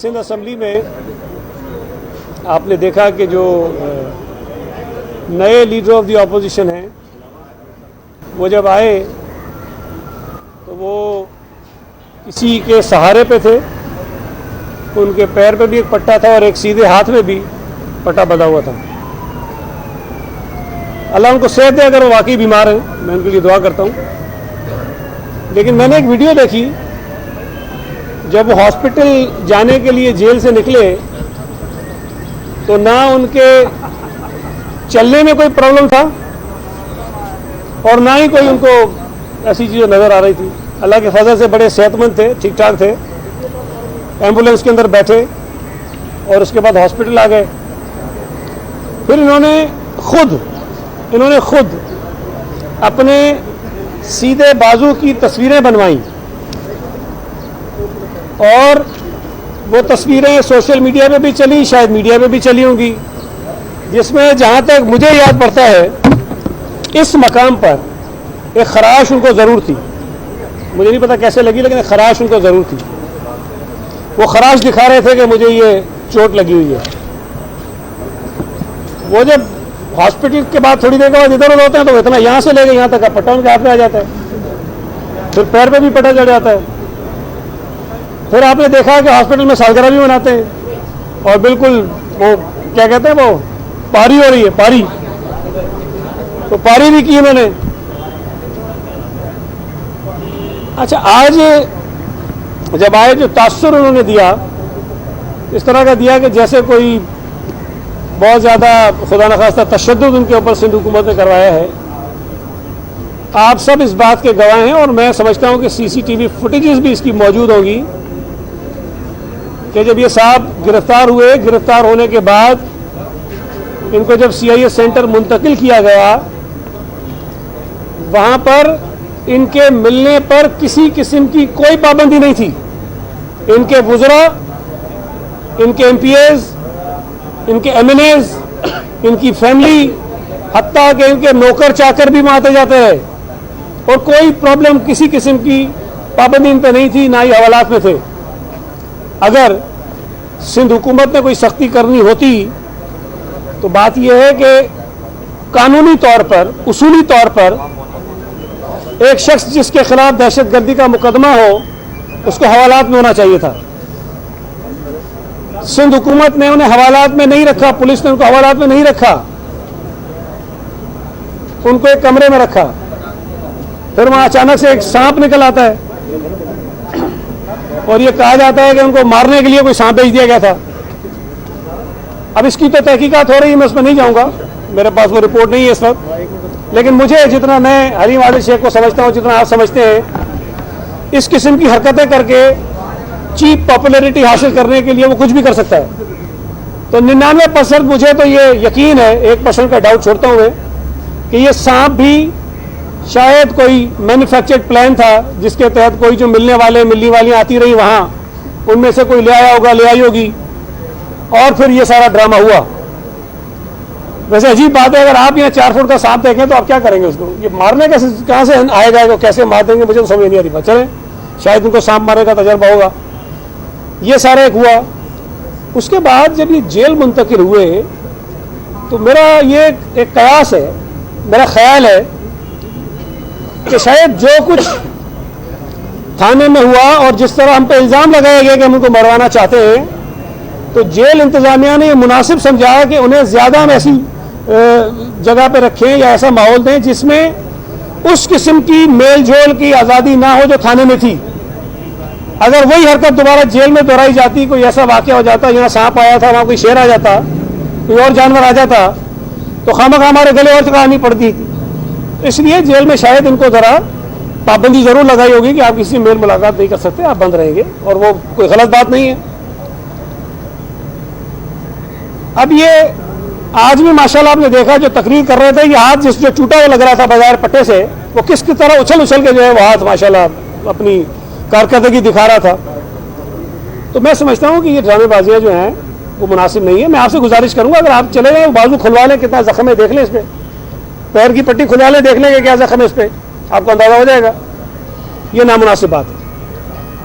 Sindh assembly में आपने देखा कि जो नए लीडर ऑफ द ऑपोजिशन हैं वो जब आए तो वो किसी के सहारे पे थे। उनके पैर पे भी एक पट्टा था और एक सीधे हाथ में भी पट्टा बंधा हुआ था। अल्लाह उनको सेहत दे, अगर वो वाकई बीमार हैं, मैं उनके लिए दुआ करता हूँ। लेकिन मैंने एक वीडियो देखी, जब वो हॉस्पिटल जाने के लिए जेल से निकले तो ना उनके चलने में कोई प्रॉब्लम था और ना ही कोई उनको ऐसी चीज़ें नज़र आ रही थी। अल्लाह के फजल से बड़े सेहतमंद थे, ठीक ठाक थे। एम्बुलेंस के अंदर बैठे और उसके बाद हॉस्पिटल आ गए। फिर इन्होंने खुद अपने सीधे बाजू की तस्वीरें बनवाई और वो तस्वीरें सोशल मीडिया पे भी चली, शायद मीडिया पे भी चली होंगी, जिसमें जहाँ तक मुझे याद पड़ता है इस मकाम पर एक खराश उनको ज़रूर थी। मुझे नहीं पता कैसे लगी, लेकिन एक खराश उनको ज़रूर थी। वो खराश दिखा रहे थे कि मुझे ये चोट लगी हुई है। वो जब हॉस्पिटल के बाद थोड़ी देर के बाद इधर उधर होते हैं तो इतना यहाँ से ले गए यहाँ तक पट्टा उनके हाथ में आ जाता है, फिर पैर पे भी पट्टा चढ़ जाता है। फिर आपने देखा कि हॉस्पिटल में सालगिरह भी मनाते हैं और बिल्कुल वो क्या कहते हैं, वो पारी हो रही है, पारी, तो पारी भी की उन्होंने। अच्छा, आज जब आए जो तासुर उन्होंने दिया, इस तरह का दिया कि जैसे कोई बहुत ज़्यादा खुदा न खास्ता तशद्दुद उनके ऊपर सिंध हुकूमत ने करवाया है। आप सब इस बात के गवाह हैं और मैं समझता हूं कि सीसीटीवी फुटेजेस भी इसकी मौजूद होंगी कि जब ये साहब गिरफ्तार हुए, गिरफ्तार होने के बाद इनको जब सीआईए सेंटर मुंतकिल किया गया, वहां पर इनके मिलने पर किसी किस्म की कोई पाबंदी नहीं थी। इनके वुज़रा, इनके एमपीएज, इनके एमएनएज, इनकी फैमिली, हत्ता कि इनके नौकर चाकर भी वहां आते जाते रहे और कोई प्रॉब्लम, किसी किस्म की पाबंदी इन पर नहीं थी, ना ही हवालात में थे। अगर सिंध हुकूमत ने कोई सख्ती करनी होती तो बात यह है कि कानूनी तौर पर, उसूली तौर पर एक शख्स जिसके खिलाफ दहशतगर्दी का मुकदमा हो उसको हवालात में होना चाहिए था। सिंध हुकूमत ने उन्हें हवालात में नहीं रखा, पुलिस ने उनको हवालात में नहीं रखा, उनको एक कमरे में रखा। फिर वहां अचानक से एक सांप निकल आता है और ये कहा जाता है कि उनको मारने के लिए कोई सांप भेज दिया गया था। अब इसकी तो तहकीकात हो रही है, मैं उसमें नहीं जाऊंगा, मेरे पास वो रिपोर्ट नहीं है इस वक्त। लेकिन मुझे जितना, मैं हरीम आदिल शेख को समझता हूँ, जितना आप समझते हैं, इस किस्म की हरकतें करके चीप पॉपुलैरिटी हासिल करने के लिए वो कुछ भी कर सकता है। तो 99% मुझे तो ये यकीन है, 1% का डाउट छोड़ता हूँ मैं, कि ये सांप भी शायद कोई मैन्युफैक्चर्ड प्लान था जिसके तहत कोई जो मिलने वाली आती रही वहाँ, उनमें से कोई ले आया होगा, ले आई होगी और फिर ये सारा ड्रामा हुआ। वैसे अजीब बात है, अगर आप यहाँ 4 फुट का सांप देखें तो आप क्या करेंगे उसको? ये मारने कैसे, कहाँ से आएगा, इसको कैसे मार देंगे, मुझे तो समझ नहीं आ रही बात। चलें, शायद उनको सांप मारने का तजर्बा होगा। ये सारा एक हुआ। उसके बाद जब ये जेल मुंतकिल हुए तो मेरा ये एक कयास है, मेरा ख्याल है कि शायद जो कुछ थाने में हुआ और जिस तरह हम पे इल्ज़ाम लगाया गया कि हम उनको मरवाना चाहते हैं, तो जेल इंतज़ामिया ने मुनासिब समझा कि उन्हें ज़्यादा हम ऐसी जगह पे रखें या ऐसा माहौल दें जिसमें उस किस्म की मेल जोल की आज़ादी ना हो जो थाने में थी। अगर वही हरकत दोबारा जेल में दोहराई जाती, कोई ऐसा वाक़या हो जाता, यहाँ सांप आया था, वहाँ कोई शेर आ जाता, कोई और जानवर आ जाता, तो खामखा हमारे गले और चढ़ानी पड़ती थी। इसलिए जेल में शायद इनको ज़रा पाबंदी ज़रूर लगाई होगी कि आप किसी मेल मुलाकात नहीं कर सकते, आप बंद रहेंगे, और वो कोई गलत बात नहीं है। अब ये आज भी माशाल्लाह आपने देखा, जो तकरीर कर रहे थे, ये हाथ जो टूटा हुआ लग रहा था बगैर पट्टे से, वो किस तरह उछल उछल के जो है वो हाथ माशाल्लाह अपनी कारकर्दगी दिखा रहा था। तो मैं समझता हूँ कि ये ड्रामेबाजियाँ जो हैं वो मुनासिब नहीं है। मैं आपसे गुजारिश करूँगा, अगर आप चले गए बाजू खुलवा लें, कितना जख्म है देख लें, इस पर पैर की पट्टी खुलवा लें, देख लेंगे क्या जख्म है इस पर, आपको अंदाज़ा हो जाएगा। ये नामुनासिब बात है।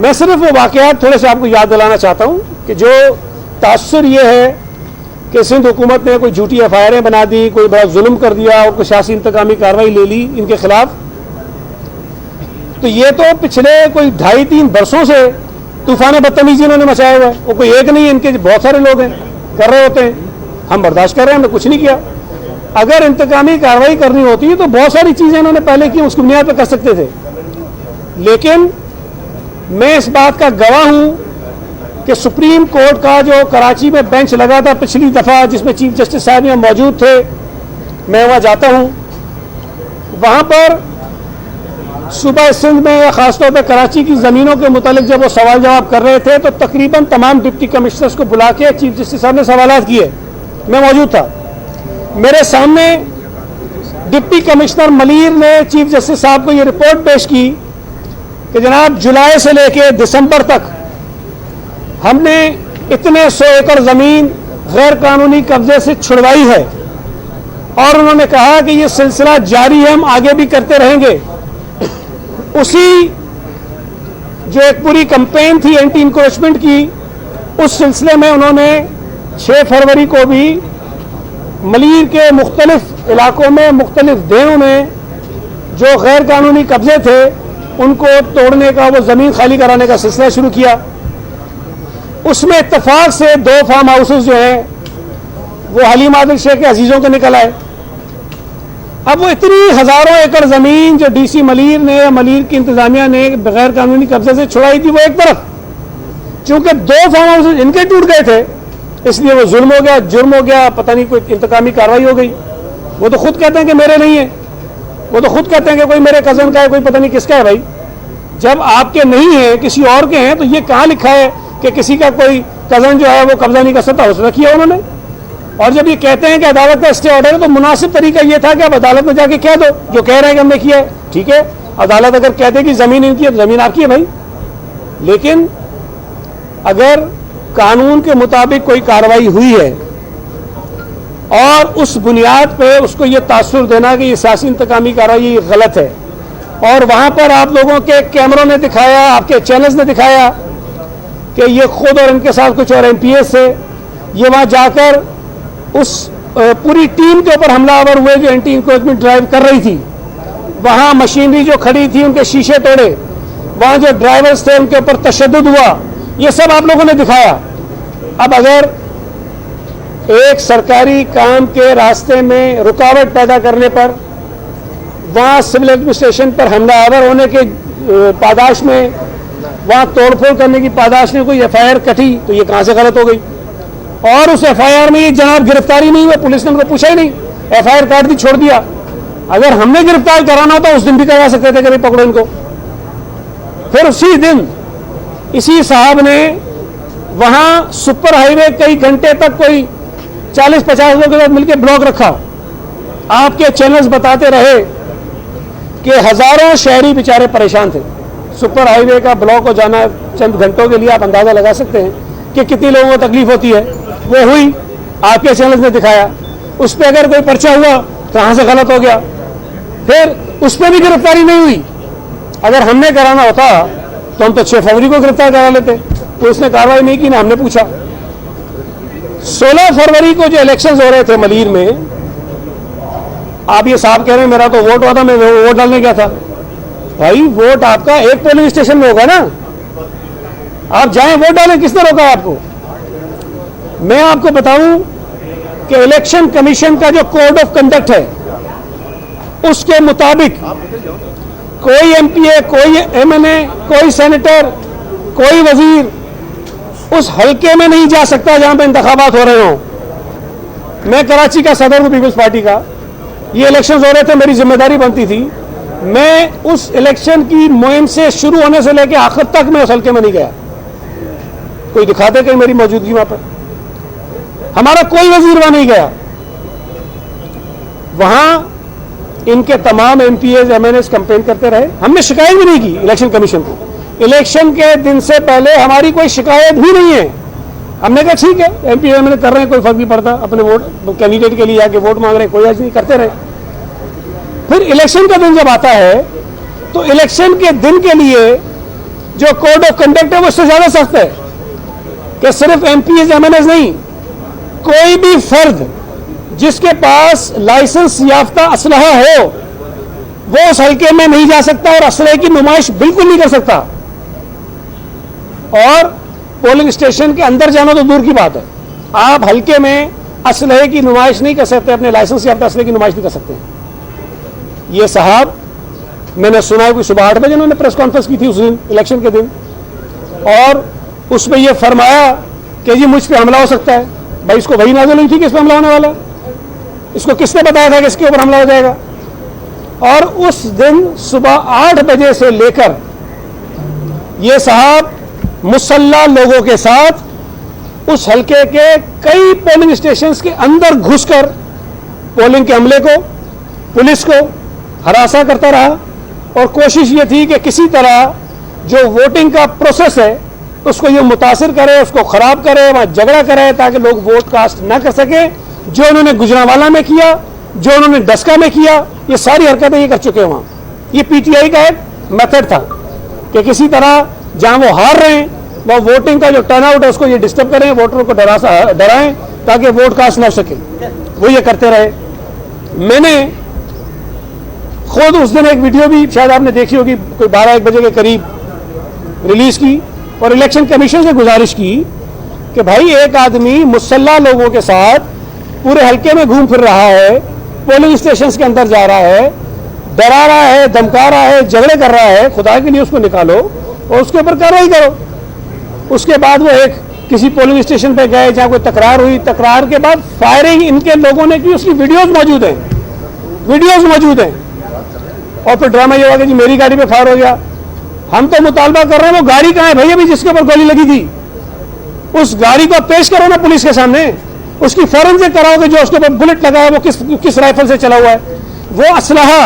मैं सिर्फ वो वाक़यात थोड़े से आपको याद दिलाना चाहता हूँ कि जो तासुर ये है कि सिंध हुकूमत ने कोई झूठी एफआईआरें बना दी, कोई बड़ा जुल्म कर दिया और कोई सियासी इंतकामी कार्रवाई ले ली इनके खिलाफ, तो ये तो पिछले कोई 2.5-3 बरसों से तूफान बदतमीजी इन्होंने मचाया हुआ है। वो कोई एक नहीं है, इनके बहुत सारे लोग हैं कर रहे होते हैं, हम बर्दाश्त कर रहे हैं, हमने कुछ नहीं किया। अगर इंतकामी कार्रवाई करनी होती है तो बहुत सारी चीजें इन्होंने पहले की, उसकी बुनियाद पर कर सकते थे। लेकिन मैं इस बात का गवाह हूं कि सुप्रीम कोर्ट का जो कराची में बेंच लगा था पिछली दफा, जिसमें चीफ जस्टिस साहब यहाँ मौजूद थे, मैं वहां जाता हूं, वहां पर सूबा सिंध में या खासतौर पर कराची की ज़मीनों के मुतालिक जब वो सवाल जवाब कर रहे थे तो तकरीबन तमाम डिप्टी कमिश्नर्स को बुला के चीफ जस्टिस साहब ने सवालात किए। मैं मौजूद था, मेरे सामने डिप्टी कमिश्नर मलीर ने चीफ जस्टिस साहब को ये रिपोर्ट पेश की कि जनाब जुलाई से लेकर दिसंबर तक हमने इतने 100 एकड़ ज़मीन गैर कानूनी कब्जे से छुड़वाई है और उन्होंने कहा कि ये सिलसिला जारी है, हम आगे भी करते रहेंगे। उसी जो एक पूरी कैंपेन थी एंटी इंक्रोचमेंट की, उस सिलसिले में उन्होंने 6 फरवरी को भी मलीर के मुख्तलिफ इलाकों में, मुख्तलिफ देहों में जो गैर कानूनी कब्जे थे उनको तोड़ने का, वो ज़मीन खाली कराने का सिलसिला शुरू किया। उसमें इत्तेफाक से 2 फार्म हाउसेस जो हैं वो हलीम आदिल शेख के अजीज़ों के निकल आए। अब वो इतनी हज़ारों एकड़ ज़मीन जो डीसी मलीर ने या मलीर की इंतजामिया ने बगैर कानूनी कब्जे से छुड़ाई थी, वो एक तरफ, चूंकि 2 फार्म हाउसेस इनके टूट गए थे इसलिए वो जुल्म हो गया, जुर्म हो गया, पता नहीं कोई इंतकामी कार्रवाई हो गई। वो तो खुद कहते हैं कि मेरे नहीं है, वो तो खुद कहते हैं कि कोई मेरे कज़न का है, कोई पता नहीं किसका है। भाई जब आपके नहीं है किसी और के हैं तो ये कहाँ लिखा है कि किसी का कोई कज़न जो है वो कब्जा नहीं कर सकता? हो रखी है उन्होंने। और जब ये कहते हैं कि अदालत का स्टे ऑर्डर है तो मुनासिब तरीका ये था कि आप अदालत में जाके कह दो जो कह रहे हैं कि हमने किया है, ठीक है। अदालत अगर कहते कि जमीन इनकी है तो जमीन आपकी है भाई। लेकिन अगर कानून के मुताबिक कोई कार्रवाई हुई है और उस बुनियाद पे उसको ये तासुर देना कि ये सियासी इंतकामी कार्रवाई गलत है, और वहां पर आप लोगों के कैमरों ने दिखाया, आपके चैनल्स ने दिखाया कि ये खुद और इनके साथ कुछ और एमपीएस थे, ये वहां जाकर उस पूरी टीम के ऊपर हमलावर हुए जो एंटी इंक्रोचमेंट ड्राइव कर रही थी, वहां मशीनरी जो खड़ी थी उनके शीशे तोड़े, वहां जो ड्राइवर्स थे उनके ऊपर तशद्दुद हुआ, ये सब आप लोगों ने दिखाया। अब अगर एक सरकारी काम के रास्ते में रुकावट पैदा करने पर वहां सिविल एडमिनिस्ट्रेशन पर हमलावर होने के पादाश में, वहां तोड़फोड़ करने की पादाश में कोई एफआईआर कटी, तो ये कहां से गलत हो गई? और उस एफआईआर में ये जनाब गिरफ्तारी नहीं हुई, पुलिस ने उनको पूछा ही नहीं, एफआईआर काट दी, छोड़ दिया। अगर हमने गिरफ्तार कराना होता उस दिन भी करा सकते थे कि पकड़ो इनको। फिर उसी दिन इसी साहब ने वहां सुपर हाईवे कई घंटे तक कोई 40-50 लोगों के साथ मिलकर ब्लॉक रखा। आपके चैनल्स बताते रहे कि हजारों शहरी बेचारे परेशान थे। सुपर हाईवे का ब्लॉक हो जाना चंद घंटों के लिए आप अंदाजा लगा सकते हैं कि कितनी लोगों को तकलीफ होती है। वो हुई, आपके चैनल्स ने दिखाया। उस पर अगर कोई पर्चा हुआ कहां से गलत हो गया, फिर उस पर भी गिरफ्तारी नहीं हुई। अगर हमने कराना होता तो हम तो 6 फरवरी को गिरफ्तार करा लेते, तो उसने कार्रवाई नहीं की ना हमने पूछा। 16 फरवरी को जो इलेक्शंस हो रहे थे मलीर में, आप ये साहब कह रहे हैं मेरा तो वोट हुआ था, मैं वोट डालने गया था। भाई वोट आपका एक पोलिंग स्टेशन में होगा ना, आप जाएं वोट डालें, किसने रोका आपको? मैं आपको बताऊं कि इलेक्शन कमीशन का जो कोड ऑफ कंडक्ट है उसके मुताबिक कोई एमपीए, कोई एमएनए, कोई सेनेटर, कोई वजीर उस हलके में नहीं जा सकता जहां पे इंतखाबात हो रहे हों। मैं कराची का सदर हूं पीपल्स पार्टी का, ये इलेक्शन हो रहे थे, मेरी जिम्मेदारी बनती थी, मैं उस इलेक्शन की मुहिम से शुरू होने से लेकर आखिर तक मैं उस हलके में नहीं गया। कोई दिखाते कहीं मेरी मौजूदगी वहां पर? हमारा कोई वजीर वहां नहीं गया। वहां इनके तमाम एमपीएस एमएनएस कैंपेन करते रहे, हमने शिकायत भी नहीं की इलेक्शन कमीशन को। इलेक्शन के दिन से पहले हमारी कोई शिकायत भी नहीं है। हमने कहा ठीक है एमपी एमएनए कर रहे हैं, कोई फर्क नहीं पड़ता, अपने वोट कैंडिडेट के लिए आके वोट मांग रहे हैं, कोई आज नहीं, करते रहे। फिर इलेक्शन का दिन जब आता है तो इलेक्शन के दिन के लिए जो कोड ऑफ कंडक्ट है वो उससे ज्यादा सख्त है कि सिर्फ एमपीएस एमएनएस नहीं, कोई भी फर्द जिसके पास लाइसेंस याफ्ता असलहा हो वो उस हल्के में नहीं जा सकता और असलहे की नुमाइश बिल्कुल नहीं कर सकता। और पोलिंग स्टेशन के अंदर जाना तो दूर की बात है, आप हल्के में असलहे की नुमाइश नहीं कर सकते, अपने लाइसेंस याफ्ता असलहे की नुमाइश नहीं कर सकते। ये साहब, मैंने सुना है कि सुबह 8 बजे उन्होंने प्रेस कॉन्फ्रेंस की थी उस दिन, इलेक्शन के दिन, और उसमें यह फरमाया कि जी मुझ पे हमला हो सकता है। भाई इसको वही नाज़िल हुई थी कि इस पर हमला होने वाला है? इसको किसने बताया था कि इसके ऊपर हमला हो जाएगा? और उस दिन सुबह 8 बजे से लेकर ये साहब मुसल्ला लोगों के साथ उस हल्के के कई पोलिंग स्टेशंस के अंदर घुसकर पोलिंग के अमले को, पुलिस को हरासा करता रहा और कोशिश ये थी कि किसी तरह जो वोटिंग का प्रोसेस है उसको ये मुतासिर करे, उसको खराब करे, वहां झगड़ा करे ताकि लोग वोट कास्ट ना कर सके। जो उन्होंने गुजरांवाला में किया, जो उन्होंने डस्का में किया, ये सारी हरकतें ये कर चुके हैं वहां। ये पीटीआई का एक मेथड था कि किसी तरह जहां वो हार रहे हैं वह वोटिंग का जो टर्नआउट है उसको ये डिस्टर्ब करें, वोटरों को डराएं ताकि वोट कास्ट ना हो सके। वो ये करते रहे। मैंने खुद उस दिन एक वीडियो भी शायद आपने देखी होगी, कोई 12-1 बजे के करीब रिलीज की और इलेक्शन कमीशन से गुजारिश की कि भाई एक आदमी मुसल्ला लोगों के साथ पूरे हल्के में घूम फिर रहा है, पोलिंग स्टेशन के अंदर जा रहा है, डरा रहा है, धमका रहा है, झगड़े कर रहा है, खुदा के लिए उसको निकालो और उसके ऊपर कार्रवाई करो। उसके बाद वो एक किसी पोलिंग स्टेशन पे गए जहां कोई तकरार हुई, तकरार के बाद फायरिंग इनके लोगों ने की, उसकी वीडियोस मौजूद हैं, और फिर ड्रामा ये हुआ कि जी मेरी गाड़ी पे फायर हो गया। हम तो मुतालबा कर रहे हैं वो गाड़ी कहां है भैया, भी जिसके ऊपर गोली लगी थी उस गाड़ी को पेश करो ना पुलिस के सामने, उसकी फॉरेंसिक कराओ कि जो उसके ऊपर बुलेट लगा है वो किस राइफल से चला हुआ है। वो असलहा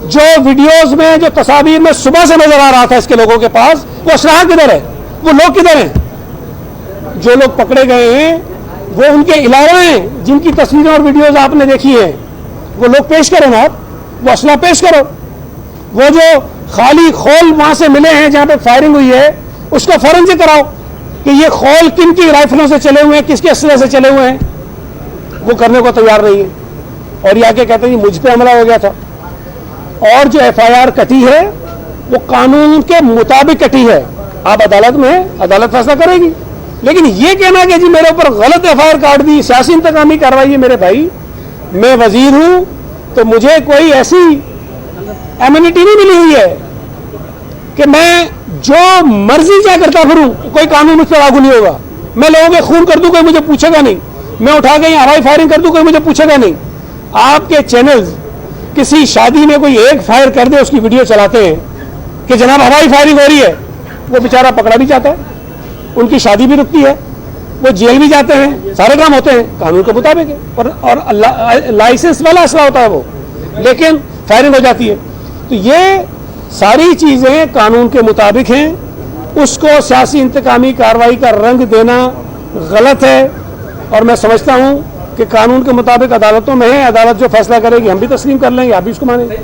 जो वीडियोस में, जो तस्वीर में सुबह से नजर आ रहा था इसके लोगों के पास, वो असलहा किधर है, वो लोग किधर हैं? जो लोग पकड़े गए हैं वो उनके अलावा हैं जिनकी तस्वीरें और वीडियोस आपने देखी है, वो लोग पेश करो ना, आप वो असला पेश करो। वो जो खाली खोल वहां से मिले हैं जहां पे फायरिंग हुई है उसको फॉरेंसिक कराओ कि ये खोल किन की राइफलों से चले हुए हैं, किसके असले से चले हुए हैं। वो करने को तैयार नहीं है और ये आके कहते हैं मुझ पे हमला हो गया था। और जो एफआईआर कटी है वो कानून के मुताबिक कटी है, आप अदालत में, अदालत फैसला करेगी। लेकिन ये कहना कि जी मेरे ऊपर गलत एफआईआर काट दी, सियासी इंतकामी कार्रवाई है, मेरे भाई मैं वजीर हूं तो मुझे कोई ऐसी एम्यूनिटी नहीं मिली हुई है कि मैं जो मर्जी क्या करता फिरूं, कोई कानून मुझ पर लागू नहीं होगा। मैं लोगों के खून कर दूं कोई मुझे पूछेगा नहीं, मैं उठा के हवाई फायरिंग कर दूं कोई मुझे पूछेगा नहीं। आपके चैनल्स किसी शादी में कोई एक फायर कर दे उसकी वीडियो चलाते हैं कि जनाब हवाई फायरिंग हो रही है, वो बेचारा पकड़ा भी जाता है, उनकी शादी भी रुकती है, वो जेल भी जाते हैं, सारे काम होते हैं कानून के मुताबिक है। और लाइसेंस वाला असला होता है वो, लेकिन फायरिंग हो जाती है। तो ये सारी चीजें कानून के मुताबिक हैं, उसको सियासी इंतकामी कार्रवाई का रंग देना गलत है। और मैं समझता हूं कि कानून के मुताबिक अदालतों में है, अदालत जो फैसला करेगी हम भी तस्लीम कर लेंगे, आप भी उसको मानेंगे।